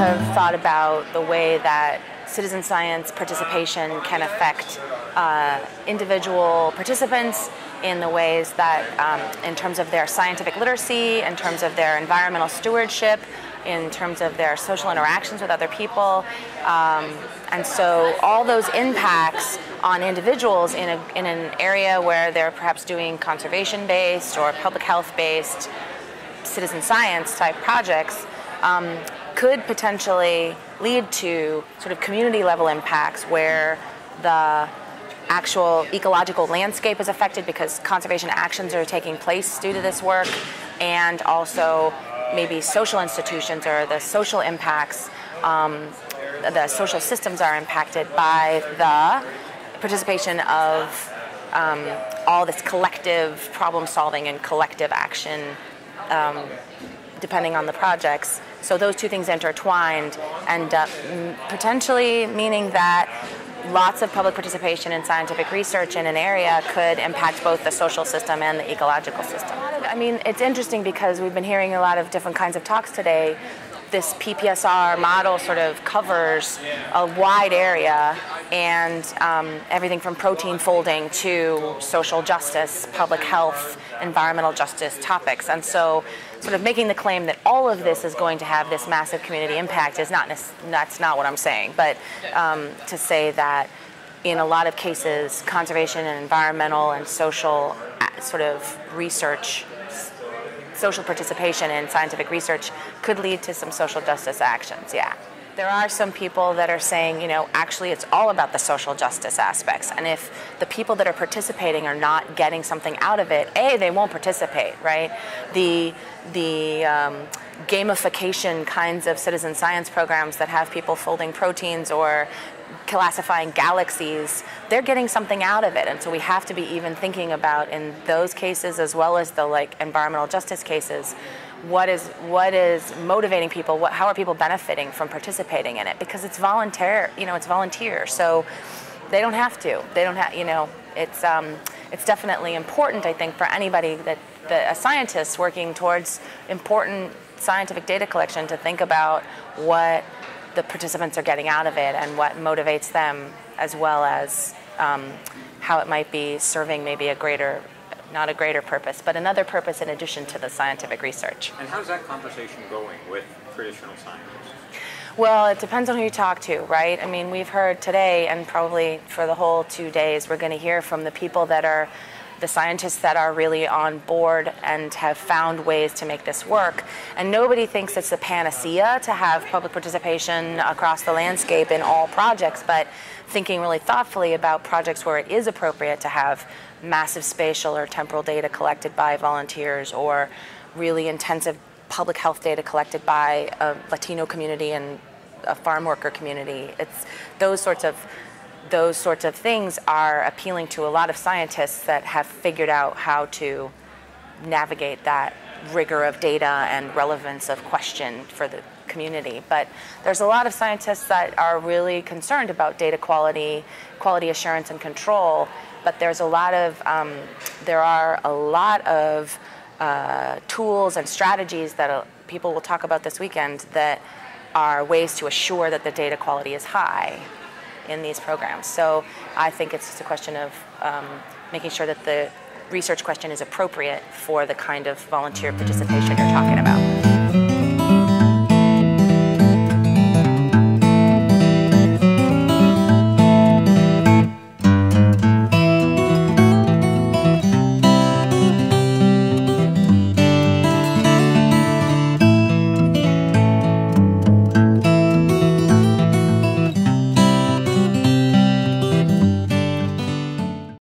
have thought about the way that citizen science participation can affect individual participants in the ways that, in terms of their scientific literacy, in terms of their environmental stewardship, in terms of their social interactions with other people. And so all those impacts on individuals in an area where they're perhaps doing conservation-based or public health-based citizen science type projects could potentially lead to sort of community level impacts where the actual ecological landscape is affected because conservation actions are taking place due to this work, and also maybe social institutions or the social impacts, the social systems are impacted by the participation of all this collective problem solving and collective action depending on the projects. So those two things intertwined end up potentially meaning that lots of public participation in scientific research in an area could impact both the social system and the ecological system. I mean, it's interesting because we've been hearing a lot of different kinds of talks today. This PPSR model sort of covers a wide area, and everything from protein folding to social justice, public health, environmental justice topics. And so sort of making the claim that all of this is going to have this massive community impact is that's not what I'm saying. But to say that in a lot of cases, conservation and environmental and social sort of research, social participation in scientific research could lead to some social justice actions, yeah. There are some people that are saying, you know, actually it's all about the social justice aspects, and if the people that are participating are not getting something out of it, they won't participate, right? The gamification kinds of citizen science programs that have people folding proteins or classifying galaxies, they're getting something out of it, and so we have to be even thinking about, in those cases as well as the like environmental justice cases, what is motivating people, how are people benefiting from participating in it, because it's volunteer, you know, it's volunteer, so they don't have to, you know, it's definitely important, I think, for anybody a scientist working towards important scientific data collection to think about what the participants are getting out of it and what motivates them, as well as how it might be serving maybe not a greater purpose, but another purpose in addition to the scientific research. And how's that conversation going with traditional scientists? Well, it depends on who you talk to, right? I mean, we've heard today, and probably for the whole 2 days, we're going to hear from the people that are the scientists that are really on board and have found ways to make this work. And nobody thinks it's a panacea to have public participation across the landscape in all projects, but thinking really thoughtfully about projects where it is appropriate to have massive spatial or temporal data collected by volunteers, or really intensive public health data collected by a Latino community and a farm worker community. It's those sorts of things are appealing to a lot of scientists that have figured out how to navigate that rigor of data and relevance of question for the community. But there's a lot of scientists that are really concerned about data quality, quality assurance and control, but there are a lot of tools and strategies that people will talk about this weekend that are ways to assure that the data quality is high in these programs. So I think it's just a question of making sure that the research question is appropriate for the kind of volunteer participation you're talking about.